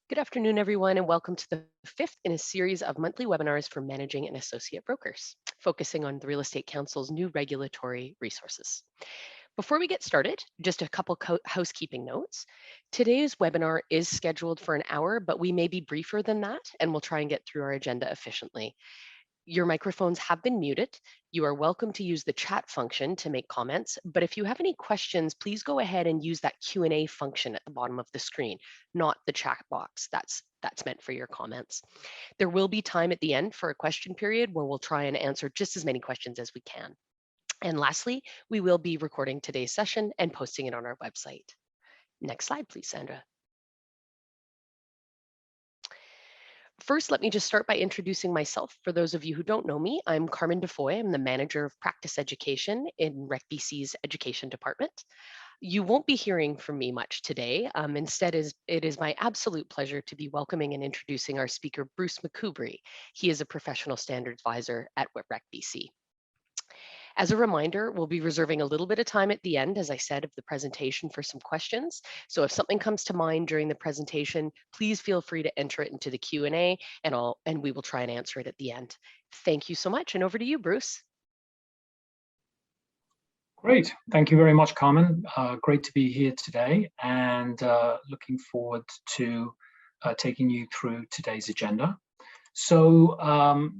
Good afternoon, everyone, and welcome to the fifth in a series of monthly webinars for managing and associate brokers, focusing on the Real Estate Council's new regulatory resources. Before we get started, just a couple housekeeping notes. Today's webinar is scheduled for an hour, but we may be briefer than that, and we'll try and get through our agenda efficiently. Your microphones have been muted. You are welcome to use the chat function to make comments, but if you have any questions, please go ahead and use that Q&A function at the bottom of the screen, not the chat box. That's meant for your comments. There will be time at the end for a question period where we'll try and answer just as many questions as we can. And lastly, we will be recording today's session and posting it on our website. Next slide, please, Sandra. First, let me just start by introducing myself. For those of you who don't know me, I'm Carmen Defoy. I'm the Manager of Practice Education in RecBC's Education Department. You won't be hearing from me much today. Instead, it is my absolute pleasure to be welcoming and introducing our speaker, Bruce McCoubry. He is a professional standards advisor at RecBC. As a reminder, we'll be reserving a little bit of time at the end, as I said, of the presentation for some questions. So if something comes to mind during the presentation, please feel free to enter it into the Q&A and we will try and answer it at the end. Thank you so much, and over to you, Bruce. Great. Thank you very much, Carmen. Great to be here today and looking forward to taking you through today's agenda. So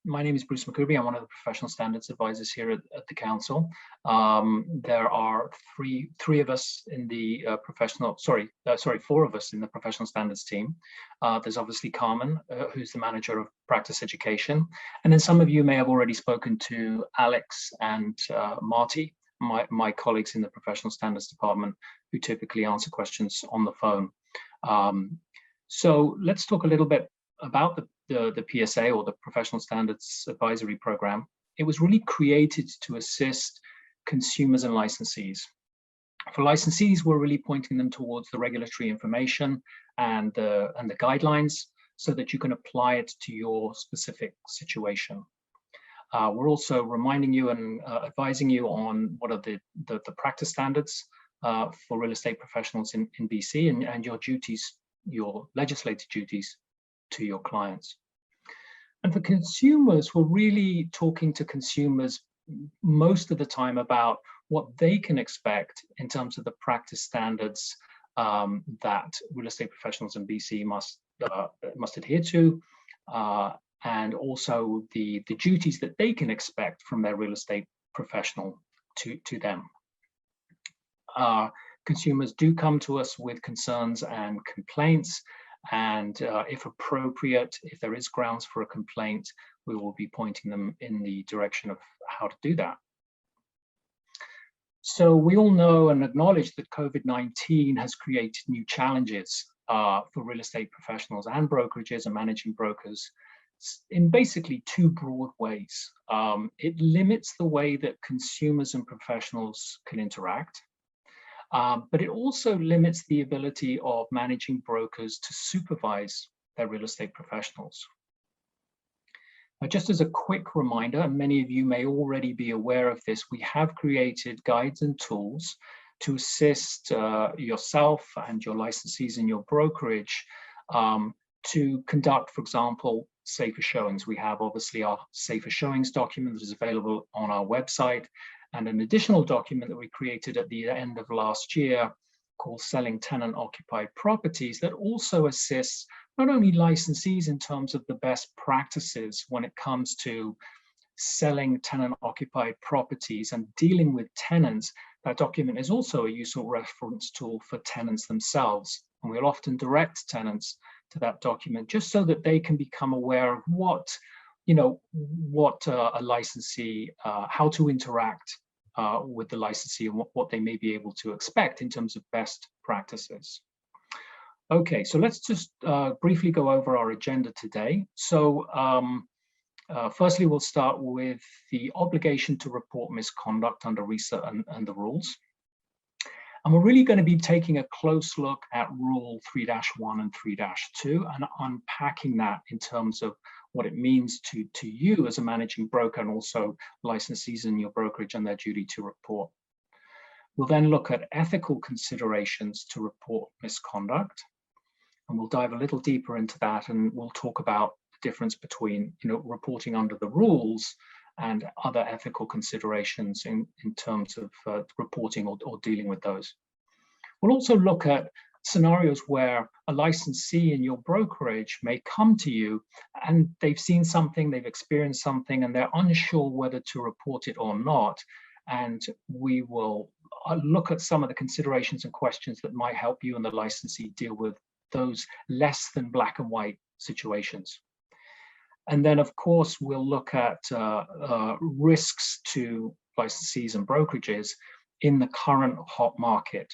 my name is Bruce McCoubry. I'm one of the professional standards advisors here at the council. There are three of us in the four of us in the professional standards team. There's obviously Carmen, who's the manager of practice education. And then some of you may have already spoken to Alex and Marty, my colleagues in the professional standards department, who typically answer questions on the phone. So let's talk a little bit about the PSA, or the Professional Standards Advisory Program. It was really created to assist consumers and licensees. For licensees, we're really pointing them towards the regulatory information and the guidelines so that you can apply it to your specific situation. We're also reminding you and advising you on what are the practice standards for real estate professionals in BC and your duties, your legislated duties to your clients. And for consumers, we're really talking to consumers most of the time about what they can expect in terms of the practice standards that real estate professionals in BC must adhere to, and also the duties that they can expect from their real estate professional to them. Consumers do come to us with concerns and complaints, and if appropriate, if there is grounds for a complaint, we will be pointing them in the direction of how to do that. So we all know and acknowledge that COVID-19 has created new challenges for real estate professionals and brokerages and managing brokers in basically two broad ways. It limits the way that consumers and professionals can interact. But it also limits the ability of managing brokers to supervise their real estate professionals. Now, just as a quick reminder, and many of you may already be aware of this, we have created guides and tools to assist yourself and your licensees in your brokerage to conduct, for example, safer showings. We have obviously our safer showings document that is available on our website, and an additional document that we created at the end of last year called Selling Tenant Occupied Properties that also assists not only licensees in terms of the best practices when it comes to selling tenant occupied properties and dealing with tenants. That document is also a useful reference tool for tenants themselves. And we'll often direct tenants to that document just so that they can become aware of what a licensee, how to interact with the licensee and what they may be able to expect in terms of best practices. Okay, so let's just briefly go over our agenda today. So firstly, we'll start with the obligation to report misconduct under RESA and the rules. And we're really going to be taking a close look at Rule 3-1 and 3-2 and unpacking that in terms of what it means to you as a managing broker and also licensees in your brokerage and their duty to report. We'll then look at ethical considerations to report misconduct. And we'll dive a little deeper into that, and we'll talk about the difference between reporting under the rules and other ethical considerations in terms of reporting or dealing with those. We'll also look at scenarios where a licensee in your brokerage may come to you and they've seen something, they've experienced something, and they're unsure whether to report it or not. And we will look at some of the considerations and questions that might help you and the licensee deal with those less than black and white situations. And then, of course, we'll look at risks to licensees and brokerages in the current hot market,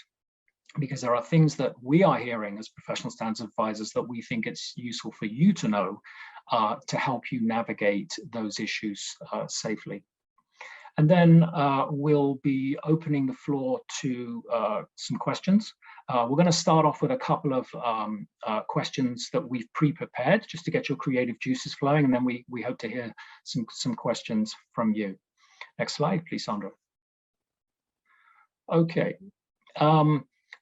because there are things that we are hearing as professional standards advisors that we think it's useful for you to know to help you navigate those issues safely. And then we'll be opening the floor to some questions. We're going to start off with a couple of questions that we've pre-prepared just to get your creative juices flowing, and then we hope to hear some questions from you. Next slide, please, Sandra. Okay,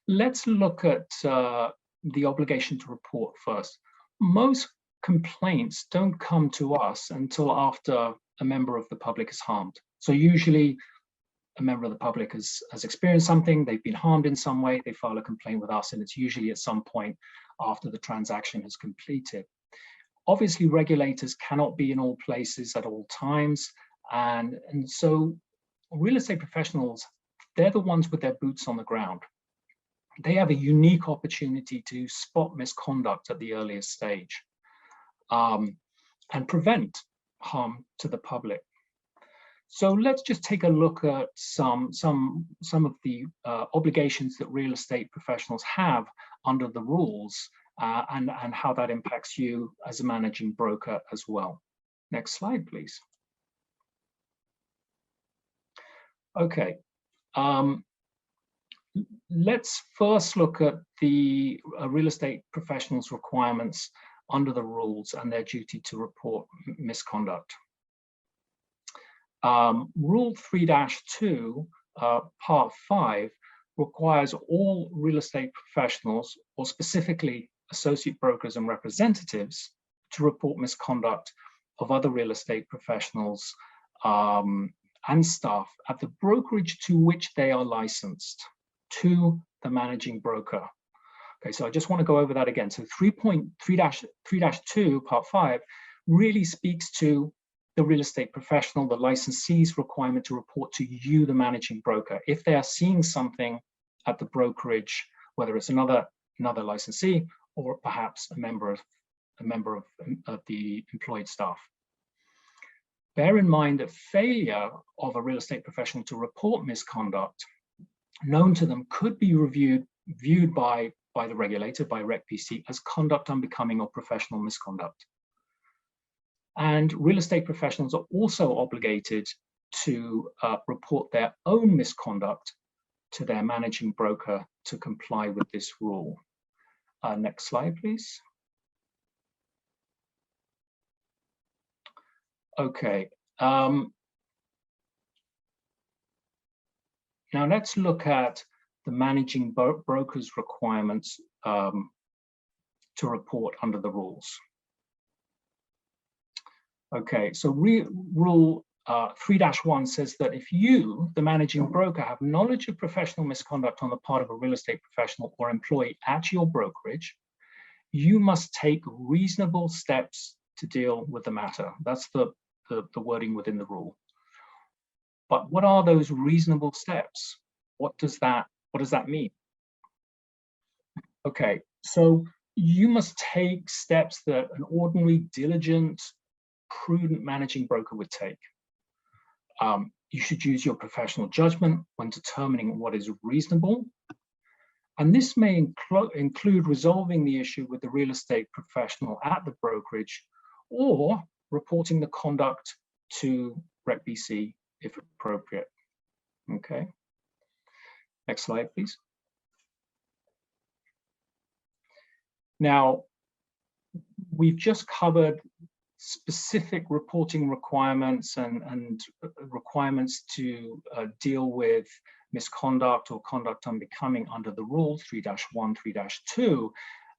let's look at the obligation to report first. Most complaints don't come to us until after a member of the public is harmed. So usually a member of the public has experienced something, they've been harmed in some way, they file a complaint with us, and it's usually at some point after the transaction has completed. Obviously, regulators cannot be in all places at all times, and so real estate professionals, they're the ones with their boots on the ground. They have a unique opportunity to spot misconduct at the earliest stage and prevent harm to the public. So let's just take a look at some of the obligations that real estate professionals have under the rules and how that impacts you as a managing broker as well. Next slide, please. Okay. Let's first look at the real estate professionals' requirements under the rules and their duty to report misconduct. Rule 3-2, Part 5, requires all real estate professionals, or specifically associate brokers and representatives, to report misconduct of other real estate professionals and staff at the brokerage to which they are licensed to the managing broker. Okay, so I just want to go over that again. So 3.3-2, Part 5, really speaks to the real estate professional, the licensee's requirement to report to you, the managing broker, if they are seeing something at the brokerage, whether it's another licensee or perhaps a member of the employed staff. Bear in mind that failure of a real estate professional to report misconduct known to them could be viewed by the regulator, by RECPC, as conduct unbecoming or professional misconduct. And real estate professionals are also obligated to report their own misconduct to their managing broker to comply with this rule. Next slide, please. Okay. Now let's look at the managing broker's requirements to report under the rules. Okay, so rule 3-1 says that if you, the managing broker, have knowledge of professional misconduct on the part of a real estate professional or employee at your brokerage, you must take reasonable steps to deal with the matter. That's the wording within the rule. But what are those reasonable steps? What does that mean? Okay, so you must take steps that an ordinary, diligent, prudent managing broker would take. You should use your professional judgment when determining what is reasonable. And this may include resolving the issue with the real estate professional at the brokerage or reporting the conduct to RECPC if appropriate. Okay. Next slide, please. Now, we've just covered specific reporting requirements and requirements to deal with misconduct or conduct unbecoming under the rule 3-1, 3-2.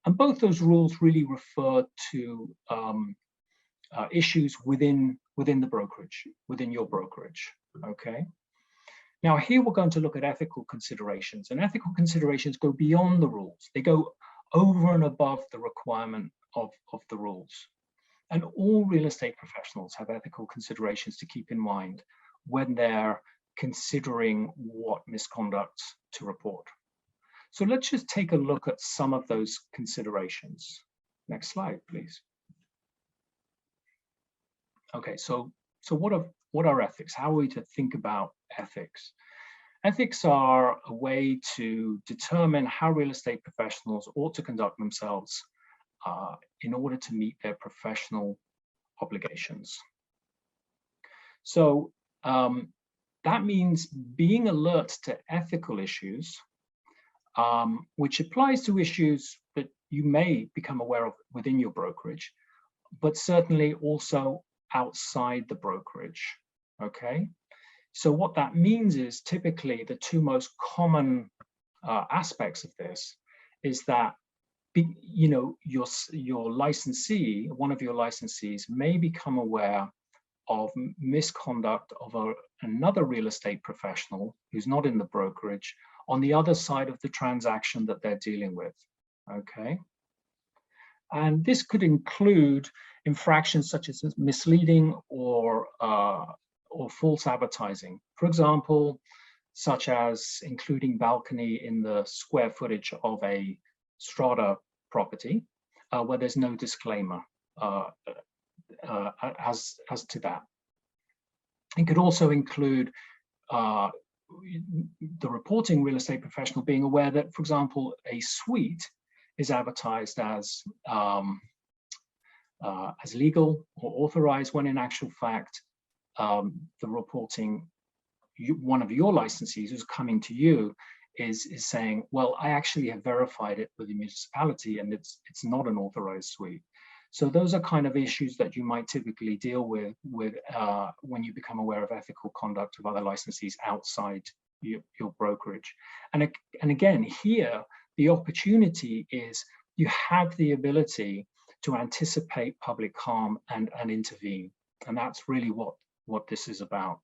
And both those rules really refer to issues within the brokerage, within your brokerage, okay? Now here we're going to look at ethical considerations, and ethical considerations go beyond the rules. They go over and above the requirement of the rules. And all real estate professionals have ethical considerations to keep in mind when they're considering what misconduct to report. So let's just take a look at some of those considerations. Next slide, please. Okay, so what are ethics? How are we to think about ethics? Ethics are a way to determine how real estate professionals ought to conduct themselves in order to meet their professional obligations. So that means being alert to ethical issues, which applies to issues that you may become aware of within your brokerage, but certainly also outside the brokerage, okay? So what that means is typically the two most common aspects of this is that your licensee, one of your licensees, may become aware of misconduct of another real estate professional who's not in the brokerage on the other side of the transaction that they're dealing with, okay? And this could include infractions such as misleading or false advertising. For example, such as including balcony in the square footage of a strata property where there's no disclaimer as to that. It could also include the reporting real estate professional being aware that, for example, a suite is advertised as legal or authorized, when in actual fact, the reporting, one of your licensees who's coming to you is saying, well, I actually have verified it with the municipality and it's not an authorized suite. So those are kind of issues that you might typically deal with when you become aware of ethical conduct of other licensees outside your brokerage. And again, here, the opportunity is you have the ability to anticipate public harm and intervene. And that's really what this is about.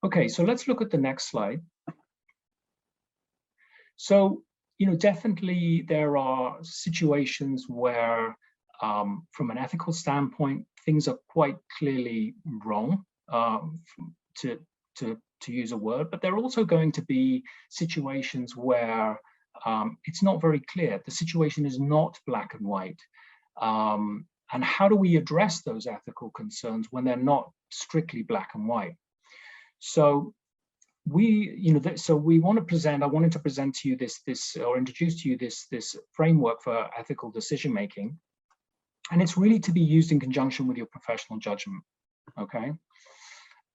Okay, so let's look at the next slide. So, definitely there are situations where, from an ethical standpoint, things are quite clearly wrong, to use a word, but there are also going to be situations where it's not very clear. The situation is not black and white. And how do we address those ethical concerns when they're not strictly black and white? So I wanted to present to you or introduce to you this framework for ethical decision making, and it's really to be used in conjunction with your professional judgment, okay?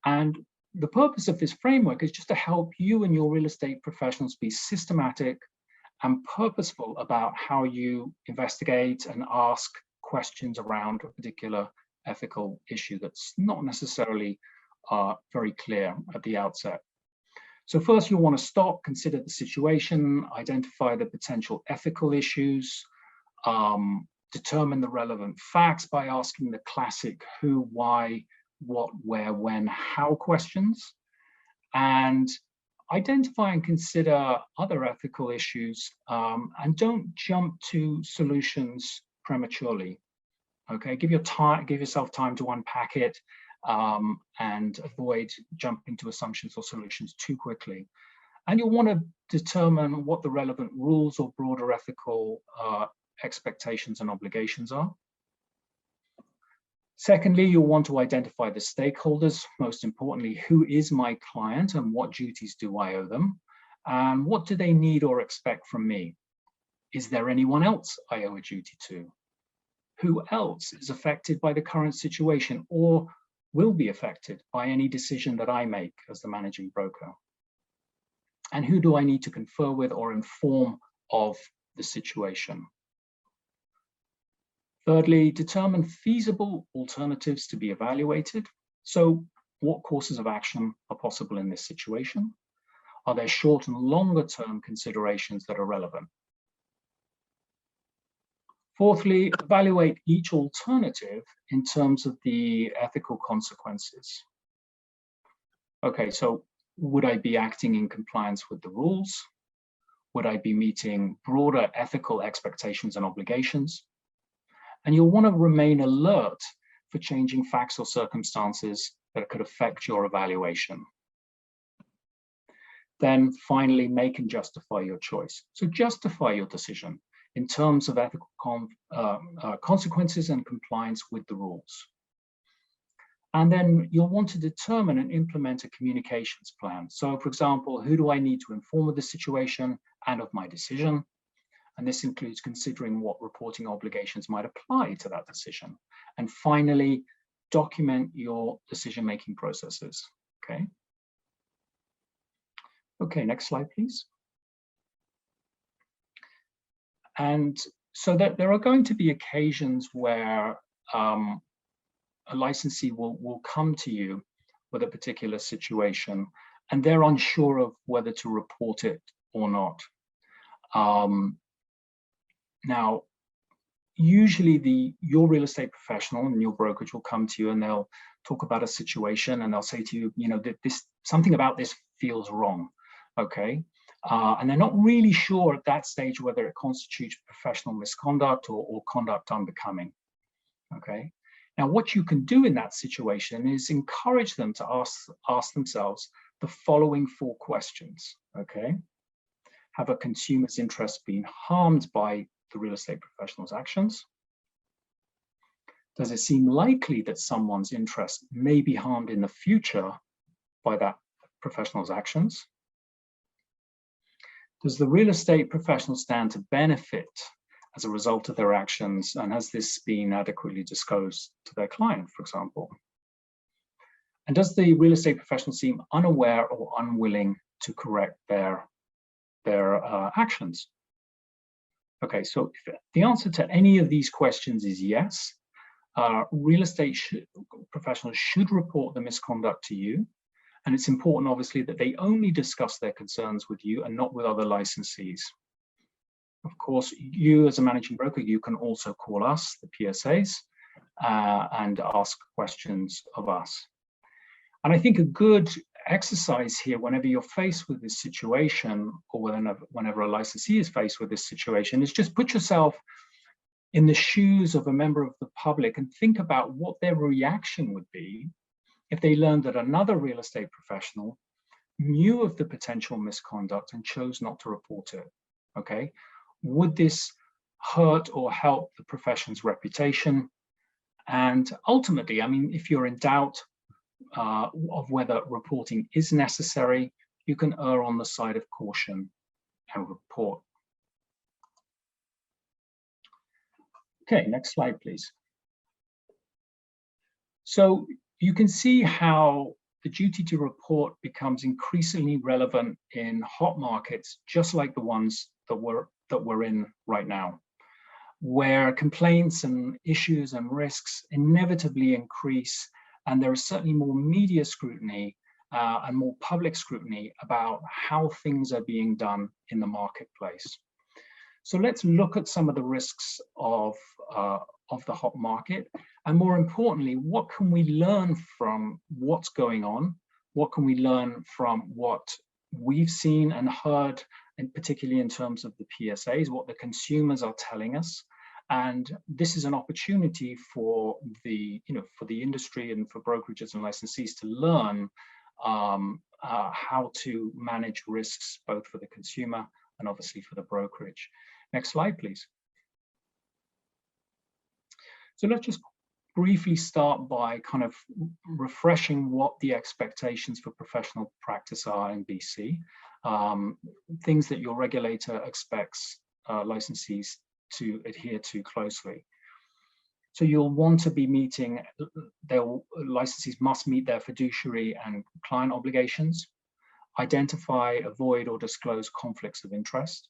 And the purpose of this framework is just to help you and your real estate professionals be systematic and purposeful about how you investigate and ask questions around a particular ethical issue that's not necessarily very clear at the outset. So first, you'll want to stop, consider the situation, identify the potential ethical issues, determine the relevant facts by asking the classic who, why, what, where, when, how questions, and identify and consider other ethical issues, and don't jump to solutions prematurely. Okay, give yourself time to unpack it, and avoid jumping to assumptions or solutions too quickly. And you'll want to determine what the relevant rules or broader ethical expectations and obligations are. Secondly, you'll want to identify the stakeholders. Most importantly, who is my client and what duties do I owe them? And what do they need or expect from me? Is there anyone else I owe a duty to? Who else is affected by the current situation or will be affected by any decision that I make as the managing broker? And who do I need to confer with or inform of the situation? Thirdly, determine feasible alternatives to be evaluated. So what courses of action are possible in this situation? Are there short and longer term considerations that are relevant? Fourthly, evaluate each alternative in terms of the ethical consequences. Okay, so would I be acting in compliance with the rules? Would I be meeting broader ethical expectations and obligations? And you'll want to remain alert for changing facts or circumstances that could affect your evaluation. Then finally, make and justify your choice. So justify your decision in terms of ethical consequences and compliance with the rules. And then you'll want to determine and implement a communications plan. So for example, who do I need to inform of the situation and of my decision? And this includes considering what reporting obligations might apply to that decision. And finally, document your decision-making processes, okay? Okay, next slide, please. And so that there are going to be occasions where a licensee will come to you with a particular situation and they're unsure of whether to report it or not. Now, usually your real estate professional and your brokerage will come to you and they'll talk about a situation and they'll say to you, you know, something about this feels wrong, okay? And they're not really sure at that stage whether it constitutes professional misconduct or conduct unbecoming, okay? Now, what you can do in that situation is encourage them to ask themselves the following 4 questions, okay? Have a consumer's interest been harmed by the real estate professional's actions? Does it seem likely that someone's interest may be harmed in the future by that professional's actions? Does the real estate professional stand to benefit as a result of their actions, and has this been adequately disclosed to their client, for example? And does the real estate professional seem unaware or unwilling to correct their actions? Okay, so if the answer to any of these questions is yes, real estate professionals should report the misconduct to you. And it's important, obviously, that they only discuss their concerns with you and not with other licensees. Of course, you as a managing broker, you can also call us, the PSAs, and ask questions of us. And I think a good exercise here, whenever you're faced with this situation, or whenever a licensee is faced with this situation, is just put yourself in the shoes of a member of the public and think about what their reaction would be if they learned that another real estate professional knew of the potential misconduct and chose not to report it, okay? Would this hurt or help the profession's reputation? And ultimately, I mean, if you're in doubt of whether reporting is necessary, you can err on the side of caution and report. Okay, next slide, please. So you can see how the duty to report becomes increasingly relevant in hot markets, just like the ones that we're in right now, where complaints and issues and risks inevitably increase, and there is certainly more media scrutiny and more public scrutiny about how things are being done in the marketplace. So let's look at some of the risks of the hot market, and more importantly, what can we learn from what's going on? What can we learn from what we've seen and heard, and particularly in terms of the PSAs, what the consumers are telling us? And this is an opportunity for the industry and for brokerages and licensees to learn how to manage risks, both for the consumer and obviously for the brokerage. Next slide, please. So let's just briefly start by kind of refreshing what the expectations for professional practice are in BC, things that your regulator expects licensees to adhere to closely. So you'll want to be meeting, licensees must meet their fiduciary and client obligations, identify, avoid, or disclose conflicts of interest,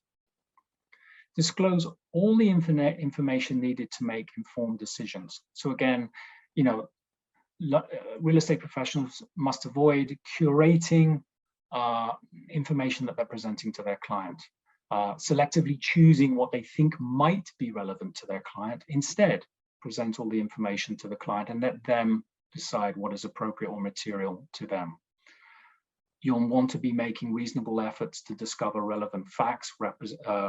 disclose all the information needed to make informed decisions. So again, real estate professionals must avoid curating information that they're presenting to their client. selectively choosing what they think might be relevant to their client. Instead, present all the information to the client and let them decide what is appropriate or material to them. You'll want to be making reasonable efforts to discover relevant facts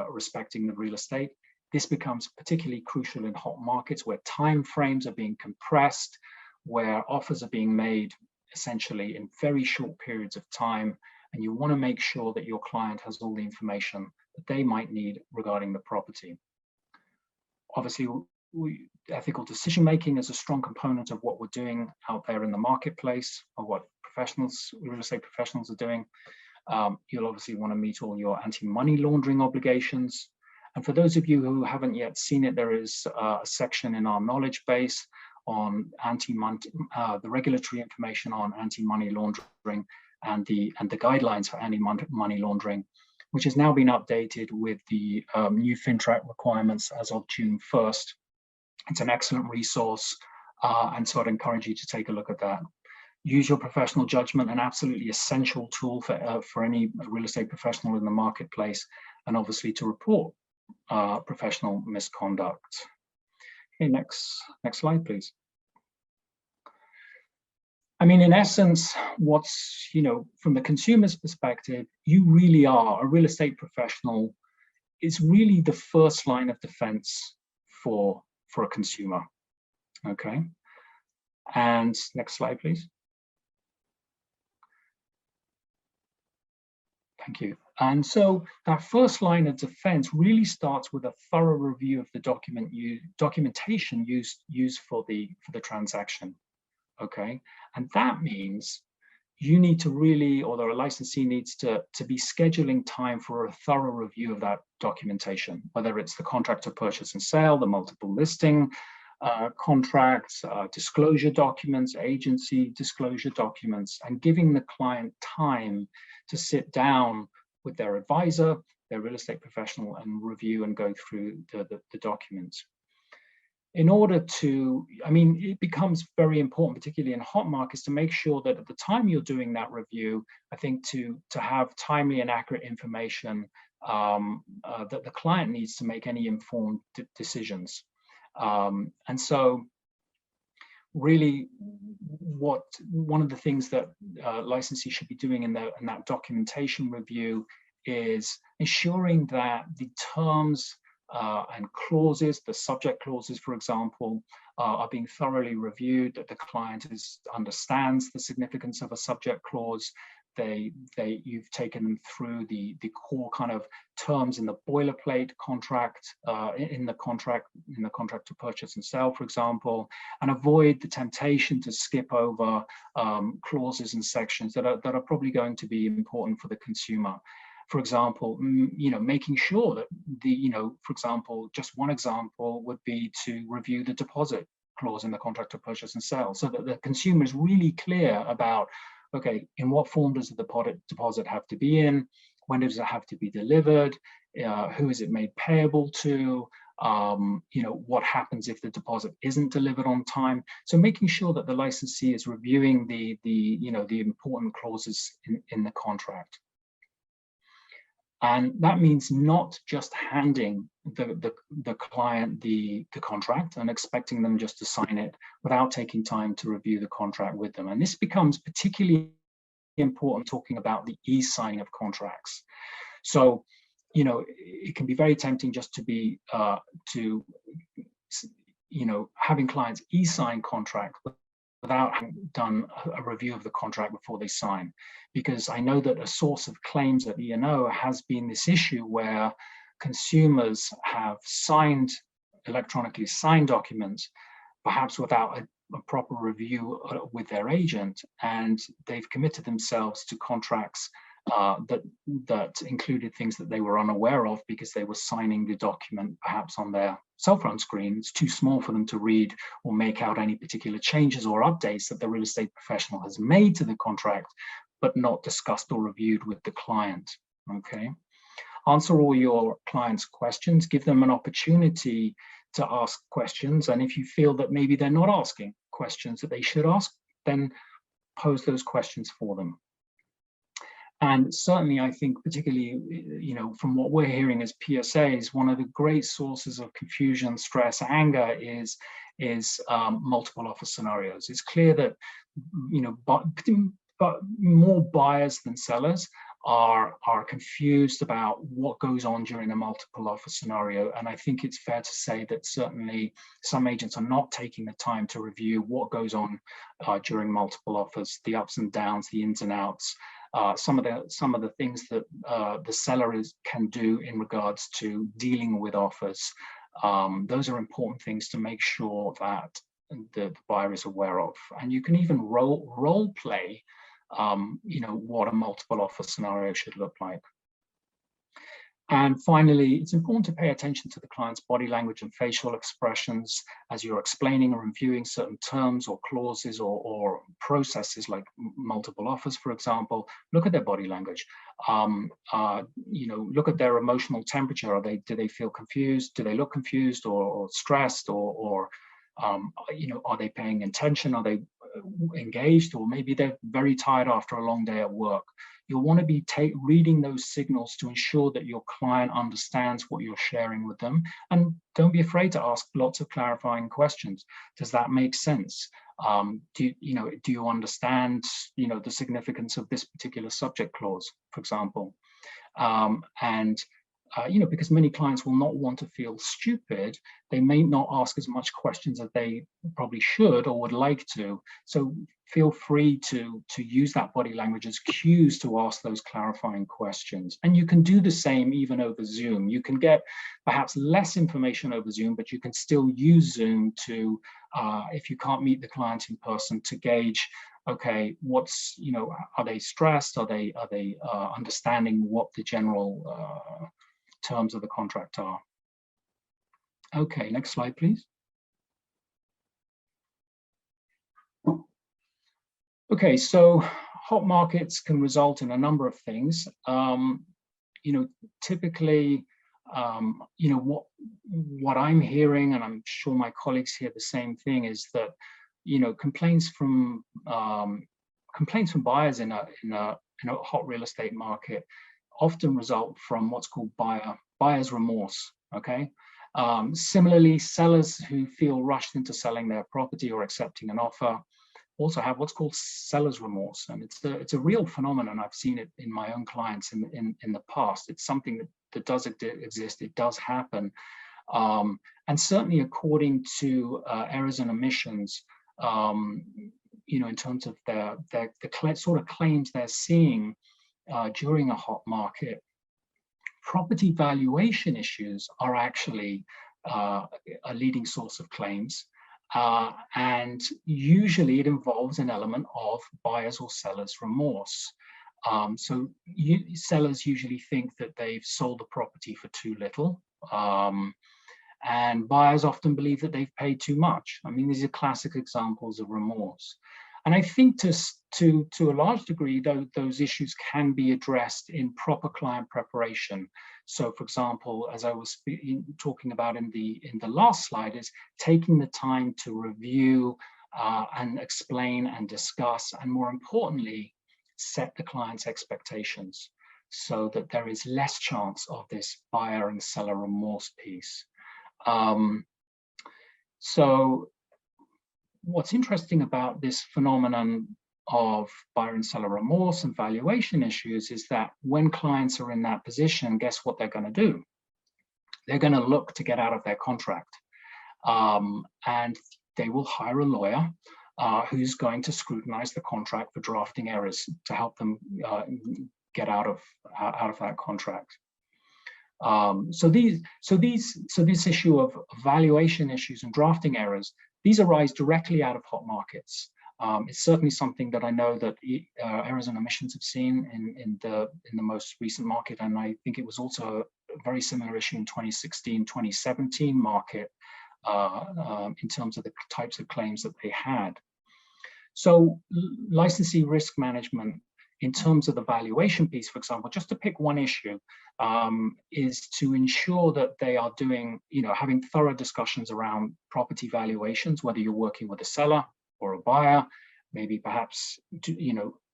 respecting the real estate. This becomes particularly crucial in hot markets where time frames are being compressed, where offers are being made essentially in very short periods of time, and you want to make sure that your client has all the information that they might need regarding the property. Obviously, ethical decision making is a strong component of what we're doing out there in the marketplace, or what real estate professionals are doing. You'll obviously want to meet all your anti-money laundering obligations. And for those of you who haven't yet seen it, there is a section in our knowledge base on the regulatory information on anti-money laundering and the guidelines for anti-money laundering, which has now been updated with the new FinTrack requirements as of June 1st. It's an excellent resource, and so I'd encourage you to take a look at that. Use your professional judgment, an absolutely essential tool for any real estate professional in the marketplace, and obviously to report professional misconduct. Okay, next slide, please. I mean, in essence, what's, from the consumer's perspective, you really are a real estate professional. It's really the first line of defense for a consumer. Okay. And next slide, please. Thank you. And so that first line of defense really starts with a thorough review of the documentation used for the transaction. Okay, and that means you need to really, or the licensee needs to be scheduling time for a thorough review of that documentation, whether it's the contract of purchase and sale, the multiple listing contracts, disclosure documents, agency disclosure documents, and giving the client time to sit down with their advisor, their real estate professional, and review and go through the documents. In order to, it becomes very important, particularly in hot markets, to make sure that at the time you're doing that review, I think to have timely and accurate information that the client needs to make any informed decisions. And so really one of the things that licensees should be doing in that documentation review is ensuring that the terms and clauses, the subject clauses, for example, are being thoroughly reviewed, that the client understands the significance of a subject clause. You've taken them through the core kind of terms in the boilerplate contract, in the contract to purchase and sell, for example, and avoid the temptation to skip over clauses and sections that are probably going to be important for the consumer. For example, making sure that for example, just one example would be to review the deposit clause in the contract of purchase and sale, so that the consumer is really clear about, okay, in what form does the deposit have to be in? When does it have to be delivered? Who is it made payable to? What happens if the deposit isn't delivered on time? So making sure that the licensee is reviewing the important clauses in the contract. And that means not just handing the client the contract and expecting them just to sign it without taking time to review the contract with them. And this becomes particularly important talking about the e-signing of contracts. So, it can be very tempting just to be having clients e-sign contract without having done a review of the contract before they sign. Because I know that a source of claims at E&O has been this issue where consumers have electronically signed documents, perhaps without a proper review with their agent, and they've committed themselves to contracts that included things that they were unaware of because they were signing the document perhaps on their cell phone screen. It's too small for them to read or make out any particular changes or updates that the real estate professional has made to the contract, but not discussed or reviewed with the client. Okay. Answer all your clients' questions, give them an opportunity to ask questions. And if you feel that maybe they're not asking questions that they should ask, then pose those questions for them. And certainly, I think, particularly, from what we're hearing as PSAs, one of the great sources of confusion, stress, anger is multiple offer scenarios. It's clear that, but more buyers than sellers are confused about what goes on during a multiple offer scenario. And I think it's fair to say that certainly some agents are not taking the time to review what goes on during multiple offers, the ups and downs, the ins and outs. Some of the things that the seller can do in regards to dealing with offers. Those are important things to make sure that the buyer is aware of. And you can even role play, what a multiple offer scenario should look like. And finally, it's important to pay attention to the client's body language and facial expressions as you're explaining or reviewing certain terms or clauses or processes like multiple offers, for example. Look at their body language. Look at their emotional temperature. Do they feel confused? Do they look confused or stressed or are they paying attention? Are they engaged? Or maybe they're very tired after a long day at work. You'll want to be reading those signals to ensure that your client understands what you're sharing with them. And don't be afraid to ask lots of clarifying questions. Does that make sense? Do you understand, the significance of this particular subject clause, for example? Because many clients will not want to feel stupid, they may not ask as much questions as they probably should or would like to. So feel free to use that body language as cues to ask those clarifying questions. And you can do the same even over Zoom. You can get perhaps less information over Zoom, but you can still use Zoom to, if you can't meet the client in person, to gauge, okay, are they stressed? Are they understanding what the general terms of the contract are? Okay, next slide, please. Okay, so hot markets can result in a number of things. Typically, what I'm hearing, and I'm sure my colleagues hear the same thing, is that complaints from buyers in a hot real estate market often result from what's called buyer's remorse. Okay. Similarly, sellers who feel rushed into selling their property or accepting an offer also have what's called seller's remorse, and it's a real phenomenon. I've seen it in my own clients in the past. It's something that does exist. It does happen, and certainly according to errors and omissions, in terms of the sort of claims they're seeing during a hot market, property valuation issues are actually a leading source of claims. And usually it involves an element of buyer's or seller's remorse. Sellers usually think that they've sold the property for too little. And buyers often believe that they've paid too much. I mean, these are classic examples of remorse. And I think to a large degree, those issues can be addressed in proper client preparation. So, for example, as I was talking about in the last slide, is taking the time to review and explain and discuss, and more importantly, set the client's expectations so that there is less chance of this buyer and seller remorse piece. So what's interesting about this phenomenon of buyer and seller remorse and valuation issues is that when clients are in that position, guess what they're going to do? They're going to look to get out of their contract, and they will hire a lawyer who's going to scrutinize the contract for drafting errors to help them get out of that contract. So this issue of valuation issues and drafting errors, these arise directly out of hot markets. It's certainly something that I know that errors and omissions have seen in the most recent market, and I think it was also a very similar issue in 2016, 2017 market in terms of the types of claims that they had. So licensee risk management, in terms of the valuation piece, for example, just to pick one issue, is to ensure that they are doing, having thorough discussions around property valuations, whether you're working with a seller or a buyer, maybe perhaps,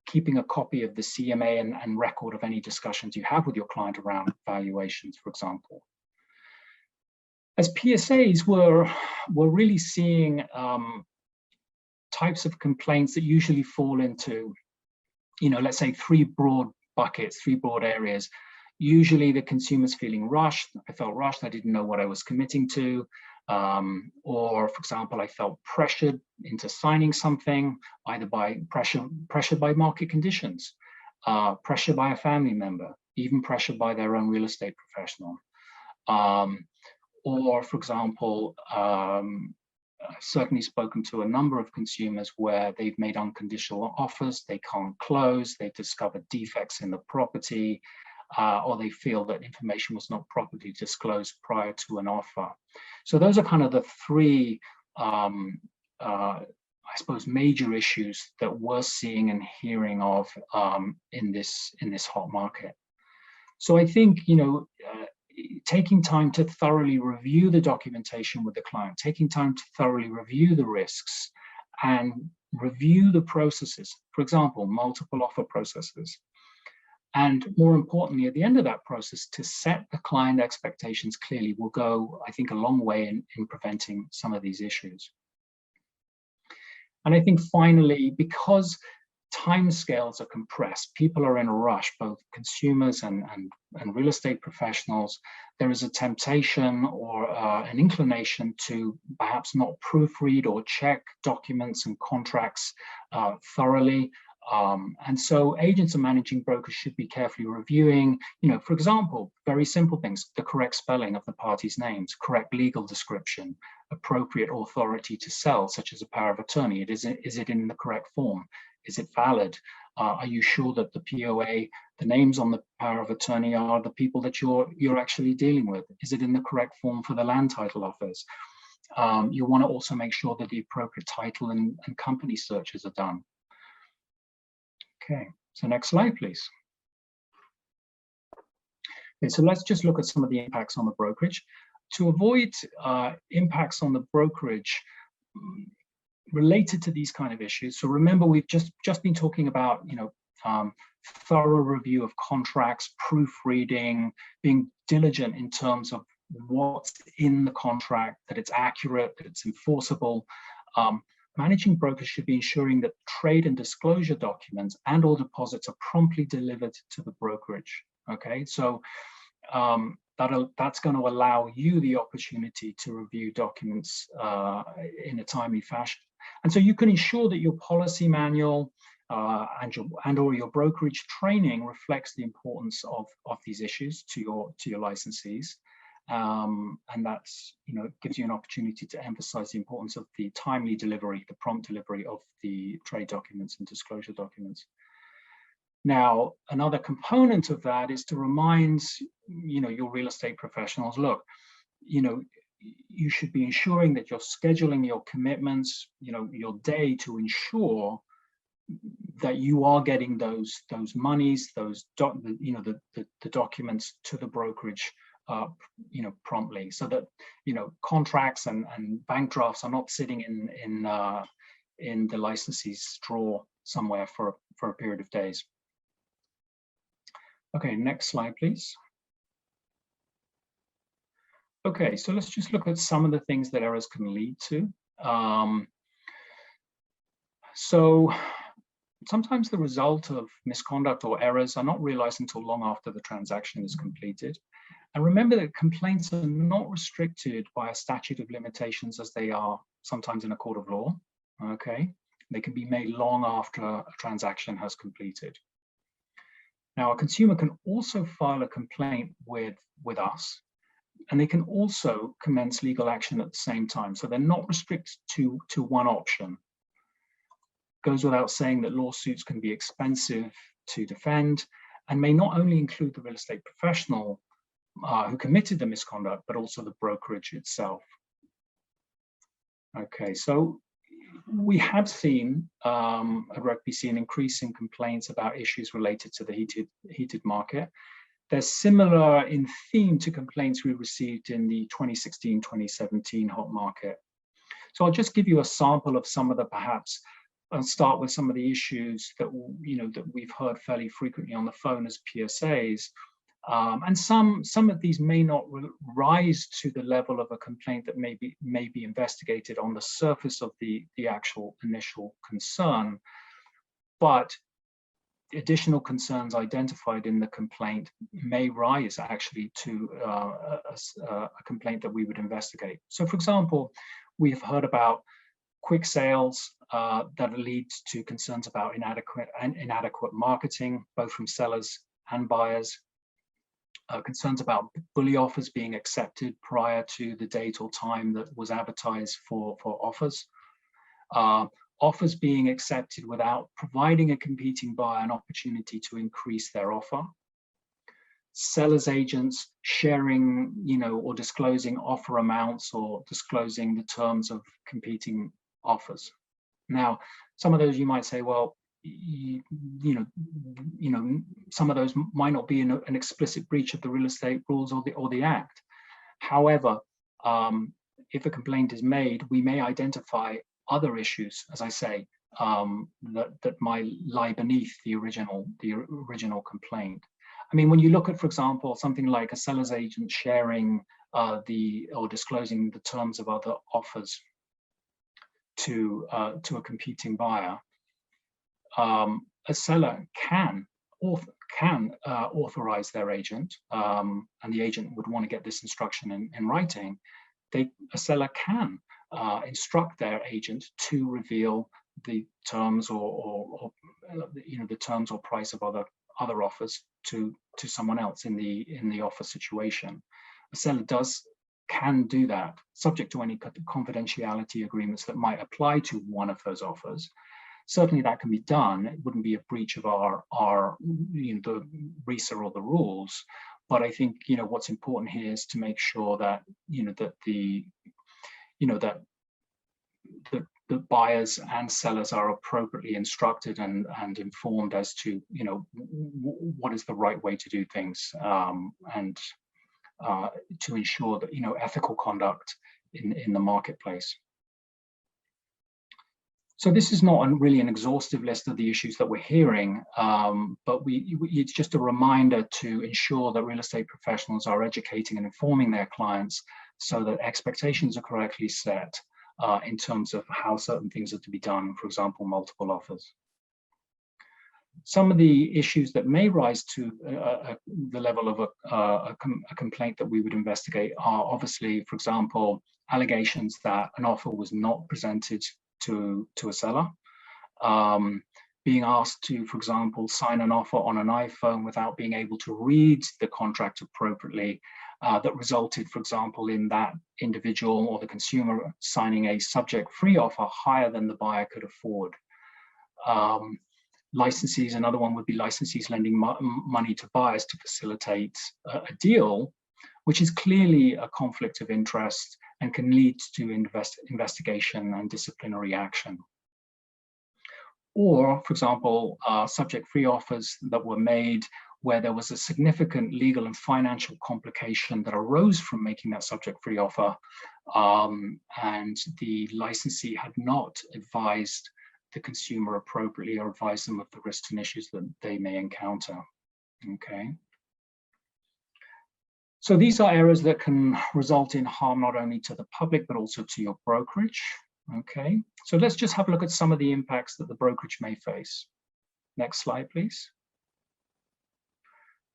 keeping a copy of the CMA and record of any discussions you have with your client around valuations, for example. As PSAs, we're really seeing types of complaints that usually fall into, let's say three broad buckets, three broad areas. Usually the consumer's feeling rushed. I felt rushed. I didn't know what I was committing to. Or, for example, I felt pressured into signing something, either by pressured by market conditions, pressured by a family member, even pressured by their own real estate professional. Or, for example, I've certainly spoken to a number of consumers where they've made unconditional offers, they can't close, they've discovered defects in the property, or they feel that information was not properly disclosed prior to an offer. So those are kind of the three, I suppose, major issues that we're seeing and hearing of in this hot market. So I think, taking time to thoroughly review the documentation with the client, taking time to thoroughly review the risks and review the processes, for example, multiple offer processes. And more importantly, at the end of that process, to set the client expectations clearly will go, I think, a long way in preventing some of these issues. And I think finally, because timescales are compressed, people are in a rush, both consumers and real estate professionals, there is a temptation or an inclination to perhaps not proofread or check documents and contracts thoroughly. And so agents and managing brokers should be carefully reviewing, for example, very simple things, the correct spelling of the parties' names, correct legal description, appropriate authority to sell, such as a power of attorney. Is it in the correct form? Is it valid? Are you sure that the POA, the names on the power of attorney are the people that you're actually dealing with? Is it in the correct form for the land title offers? You want to also make sure that the appropriate title and company searches are done. Okay, so next slide, please. Okay, so let's just look at some of the impacts on the brokerage. To avoid impacts on the brokerage related to these kind of issues, so remember we've just been talking about thorough review of contracts, proofreading, being diligent in terms of what's in the contract, that it's accurate, that it's enforceable. Managing brokers should be ensuring that trade and disclosure documents and all deposits are promptly delivered to the brokerage. Okay, so that's going to allow you the opportunity to review documents in a timely fashion. And so you can ensure that your policy manual or your brokerage training reflects the importance of these issues to your licensees. And that's, gives you an opportunity to emphasize the importance of the timely delivery, the prompt delivery of the trade documents and disclosure documents. Now, another component of that is to remind, your real estate professionals, look, you should be ensuring that you're scheduling your commitments, your day to ensure that you are getting those monies, the documents to the brokerage promptly, so that contracts and bank drafts are not sitting in the licensee's drawer somewhere for a period of days. Okay, next slide, please. Okay, so let's just look at some of the things that errors can lead to. So sometimes the result of misconduct or errors are not realized until long after the transaction is completed. And remember that complaints are not restricted by a statute of limitations as they are sometimes in a court of law, okay? They can be made long after a transaction has completed. Now, a consumer can also file a complaint with us, and they can also commence legal action at the same time. So they're not restricted to one option. Goes without saying that lawsuits can be expensive to defend and may not only include the real estate professional who committed the misconduct, but also the brokerage itself. Okay, so we have seen at RegPC an increase in complaints about issues related to the heated market. They're similar in theme to complaints we received in the 2016-2017 hot market. So I'll just give you a sample of some of the perhaps I'll start with some of the issues that that we've heard fairly frequently on the phone as PSAs, and some of these may not rise to the level of a complaint that may be investigated on the surface of the actual initial concern, but additional concerns identified in the complaint may rise actually to a complaint that we would investigate. So, for example, we've heard about quick sales that lead to concerns about inadequate marketing, both from sellers and buyers. Concerns about bully offers being accepted prior to the date or time that was advertised for offers. Offers being accepted without providing a competing buyer an opportunity to increase their offer. Sellers agents sharing, or disclosing offer amounts or disclosing the terms of competing offers. Now, some of those you might say, well, some of those might not be an explicit breach of the real estate rules or the act. However, if a complaint is made, we may identify other issues, as I say, that might lie beneath the original complaint. I mean, when you look at, for example, something like a seller's agent sharing or disclosing the terms of other offers to a competing buyer, a seller can authorize their agent, and the agent would want to get this instruction in writing. A seller can instruct their agent to reveal the terms or the terms or price of other offers to someone else in the offer situation. A seller can do that, subject to any confidentiality agreements that might apply to one of those offers. Certainly that can be done. It wouldn't be a breach of the RISA or the rules. But I think what's important here is to make sure that the buyers and sellers are appropriately instructed and informed as to what is the right way to do things, and to ensure that ethical conduct in the marketplace. So this is not really an exhaustive list of the issues that we're hearing, but it's just a reminder to ensure that real estate professionals are educating and informing their clients so that expectations are correctly set in terms of how certain things are to be done, for example, multiple offers. Some of the issues that may rise to the level of a complaint that we would investigate are obviously, for example, allegations that an offer was not presented to a seller, being asked to, for example, sign an offer on an iPhone without being able to read the contract appropriately, that resulted, for example, in that individual or the consumer signing a subject-free offer higher than the buyer could afford. Licensees, another one would be licensees lending money to buyers to facilitate a deal, which is clearly a conflict of interest and can lead to investigation and disciplinary action. Or, for example, subject-free offers that were made where there was a significant legal and financial complication that arose from making that subject-free offer, and the licensee had not advised the consumer appropriately or advised them of the risks and issues that they may encounter. Okay. So these are errors that can result in harm not only to the public, but also to your brokerage. Okay, so let's just have a look at some of the impacts that the brokerage may face. Next slide, please.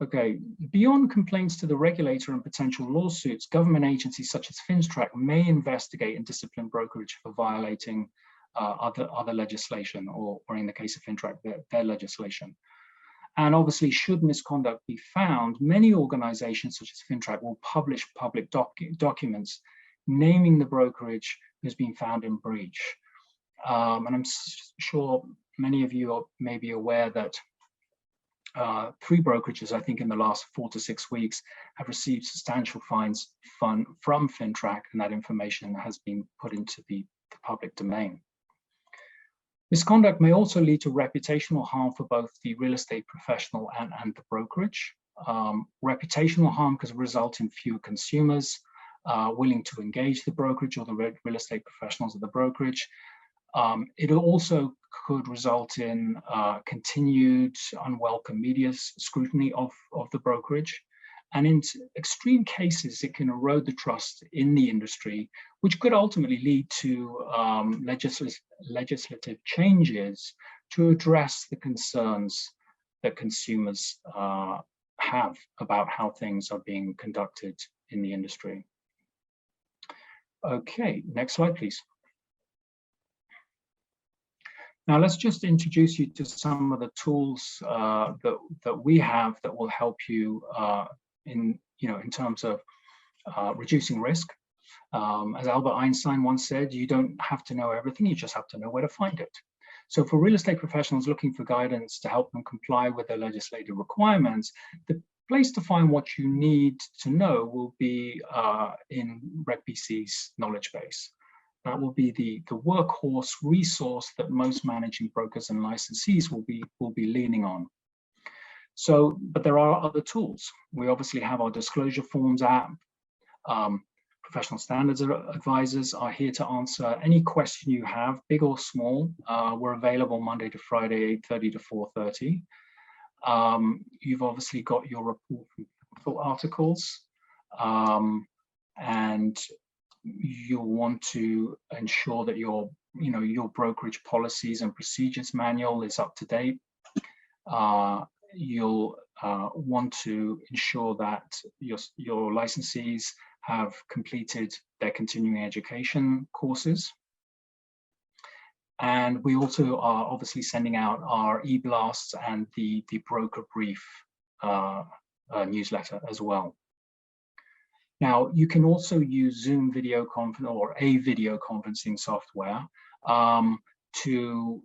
Okay, beyond complaints to the regulator and potential lawsuits, government agencies such as FINSTRAC may investigate and discipline brokerage for violating other legislation, or in the case of FINTRAC, their legislation. And obviously, should misconduct be found, many organizations such as FINTRAC will publish public documents naming the brokerage who's been found in breach. And I'm sure many of you may be aware that 3 brokerages, I think in the last 4 to 6 weeks, have received substantial fines from FINTRAC, and that information has been put into the public domain. Misconduct may also lead to reputational harm for both the real estate professional and the brokerage. Reputational harm can result in fewer consumers willing to engage the brokerage or the real estate professionals of the brokerage. It also could result in continued unwelcome media scrutiny of the brokerage. And in extreme cases, it can erode the trust in the industry, which could ultimately lead to legislative changes to address the concerns that consumers have about how things are being conducted in the industry. Okay, next slide, please. Now let's just introduce you to some of the tools that we have that will help you in terms of reducing risk. As Albert Einstein once said, you don't have to know everything, you just have to know where to find it. So for real estate professionals looking for guidance to help them comply with their legislative requirements, the place to find what you need to know will be in RegBC's knowledge base. That will be the workhorse resource that most managing brokers and licensees will be leaning on. So, but there are other tools. We obviously have our disclosure forms app. Professional standards advisors are here to answer any question you have, big or small. We're available Monday to Friday, 8:30 to 4:30. You've obviously got your report from articles, and you'll want to ensure that your brokerage policies and procedures manual is up to date. You'll want to ensure that your licensees have completed their continuing education courses. And we also are obviously sending out our e-blasts and the broker brief newsletter as well. Now, you can also use Zoom video conference or a video conferencing software to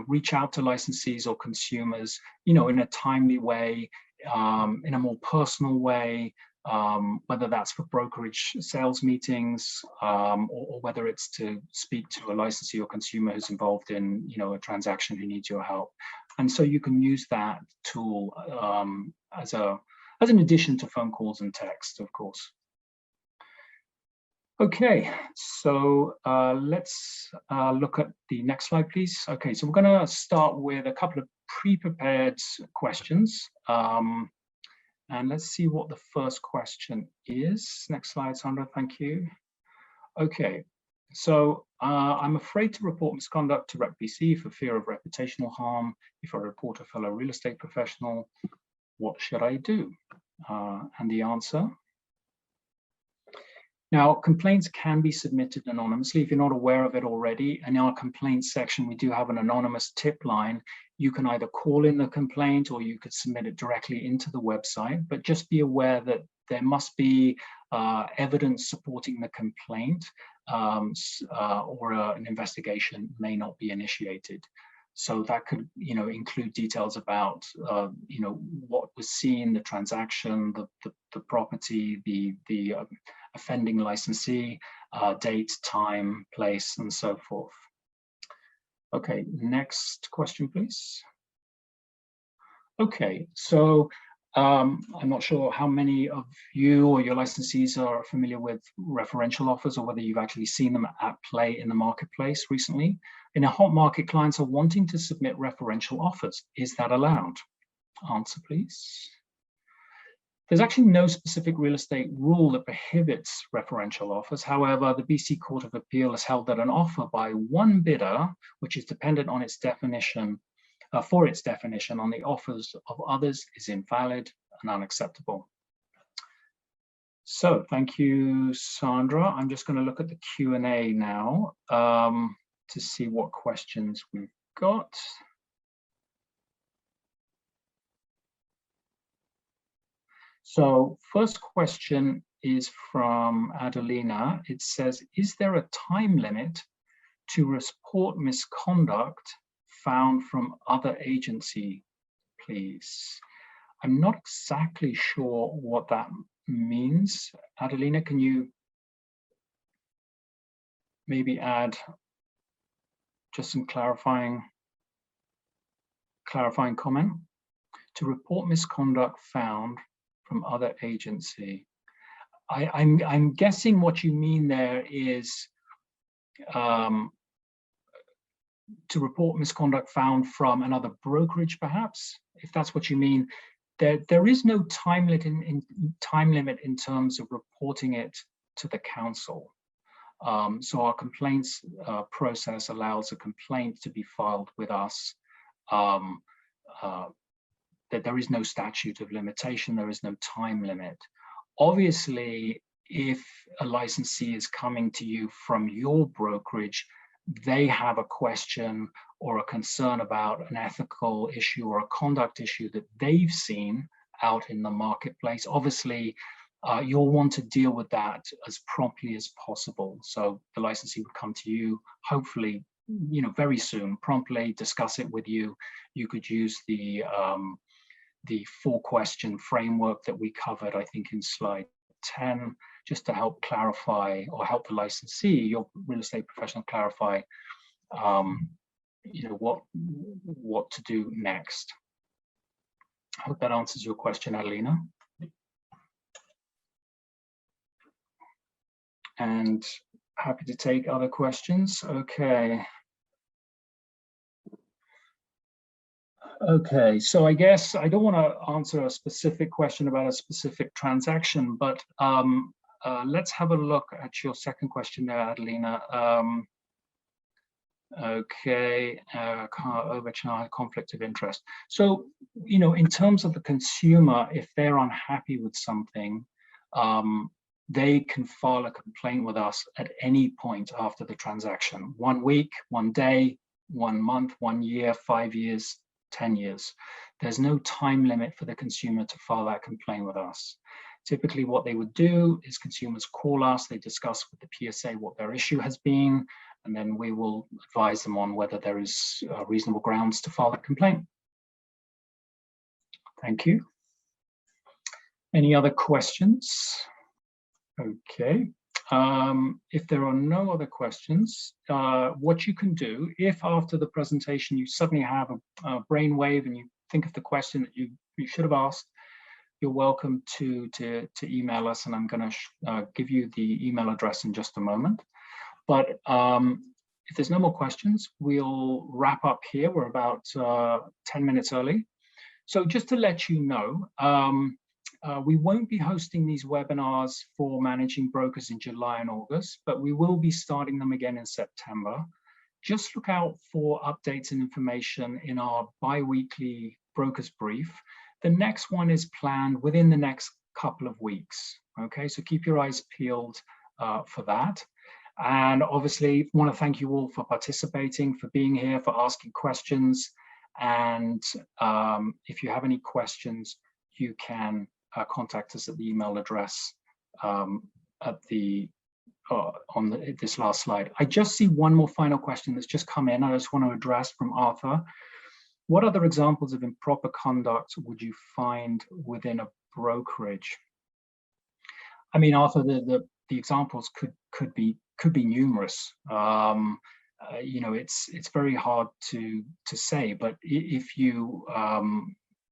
reach out to licensees or consumers, in a timely way, in a more personal way, whether that's for brokerage sales meetings or whether it's to speak to a licensee or consumer who's involved in, a transaction who needs your help. And so you can use that tool as an addition to phone calls and text, of course. Okay, so let's look at the next slide, please. Okay, so we're going to start with a couple of pre-prepared questions. And let's see what the first question is. Next slide, Sandra, thank you. Okay, so I'm afraid to report misconduct to RegBC for fear of reputational harm. If I report a fellow real estate professional, what should I do? And the answer. Now, complaints can be submitted anonymously. If you're not aware of it already, in our complaints section, we do have an anonymous tip line. You can either call in the complaint or you could submit it directly into the website, but just be aware that there must be evidence supporting the complaint or an investigation may not be initiated. So that could, include details about, what was seen, the transaction, the property, the offending licensee, date, time, place, and so forth. Okay, next question, please. Okay, so I'm not sure how many of you or your licensees are familiar with referential offers or whether you've actually seen them at play in the marketplace recently. In a hot market, clients are wanting to submit referential offers. Is that allowed? Answer, please. There's actually no specific real estate rule that prohibits referential offers. However, the BC Court of Appeal has held that an offer by one bidder, which is dependent on its definition, for its definition on the offers of others, is invalid and unacceptable. So thank you, Sandra. I'm just going to look at the Q&A now to see what questions we've got. So first question is from Adelina. It says, is there a time limit to report misconduct found from other agency, please? I'm not exactly sure what that means. Adelina, can you maybe add just some clarifying comment? To report misconduct found from other agency. I'm guessing what you mean there is to report misconduct found from another brokerage, perhaps, if that's what you mean. There is no time limit in terms of reporting it to the council. So our complaints process allows a complaint to be filed with us. That there is no statute of limitation, there is no time limit. Obviously, if a licensee is coming to you from your brokerage, they have a question or a concern about an ethical issue or a conduct issue that they've seen out in the marketplace. Obviously, you'll want to deal with that as promptly as possible. So the licensee would come to you, hopefully, very soon, promptly discuss it with you. You could use the 4-question framework that we covered, I think, in slide 10, just to help clarify or help the licensee, your real estate professional, clarify, what to do next. I hope that answers your question, Adelina. And happy to take other questions. Okay, so I guess I don't want to answer a specific question about a specific transaction, but let's have a look at your second question there, Adelina. Okay, overcharge, conflict of interest. So, in terms of the consumer, if they're unhappy with something, they can file a complaint with us at any point after the transaction. 1 week, 1 day, 1 month, 1 year, 5 years, 10 years. There's no time limit for the consumer to file that complaint with us. Typically what they would do is consumers call us, they discuss with the PSA what their issue has been, and then we will advise them on whether there is reasonable grounds to file a complaint. Thank you. Any other questions? Okay. If there are no other questions, what you can do, if after the presentation you suddenly have a brainwave and you think of the question that you should have asked, you're welcome to email us, and I'm going to give you the email address in just a moment. But if there's no more questions, we'll wrap up here. We're about 10 minutes early. So just to let you know, we won't be hosting these webinars for managing brokers in July and August, but we will be starting them again in September. Just look out for updates and information in our bi-weekly brokers brief. The next one is planned within the next couple of weeks. Okay, so keep your eyes peeled for that. And obviously, I want to thank you all for participating, for being here, for asking questions. And if you have any questions, you can contact us at the email address at the on this last slide. I just see one more final question that's just come in. I just want to address from Arthur. What other examples of improper conduct would you find within a brokerage? I mean, Arthur, the examples could be numerous. You know, it's very hard to say, but if you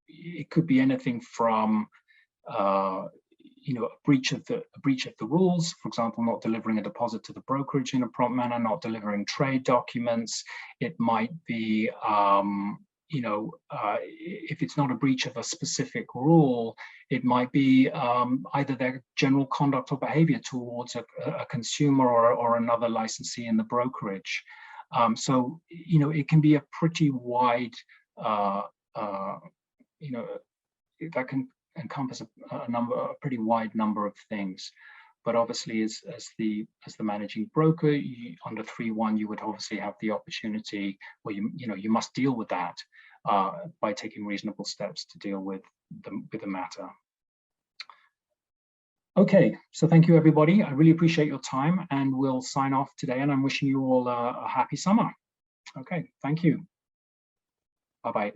it could be anything from you know, a breach of the rules, for example, not delivering a deposit to the brokerage in a prompt manner, not delivering trade documents. It might be you know, if it's not a breach of a specific rule, it might be either their general conduct or behavior towards a consumer or another licensee in the brokerage. So, you know, it can be a pretty wide, you know, that can encompass a pretty wide number of things. But obviously, as the managing broker, under 3.1, you would obviously have the opportunity, or you must deal with that by taking reasonable steps to deal with the matter. Okay, so thank you, everybody. I really appreciate your time, and we'll sign off today. And I'm wishing you all a happy summer. Okay, thank you. Bye-bye.